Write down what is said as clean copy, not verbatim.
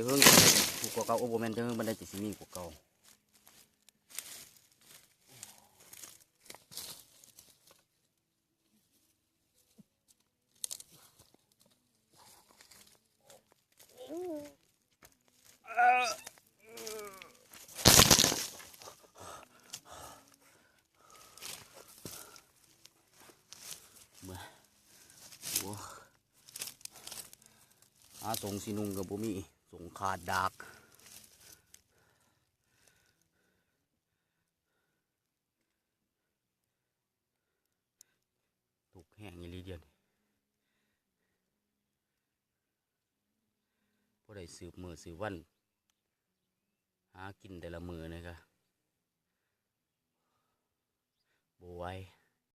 จะเฮิงถูกกว่าเก่าโอ้โหแมนจะเฮิงบันไดจะสิมีกว่าเก่าส่งสีนุ่งกับบุมีส่งขาดดากถูกแห้งอย่างนี้เดียวพอได้สืบมือสืบวันหากินแต่ละมือนะครับบไหว้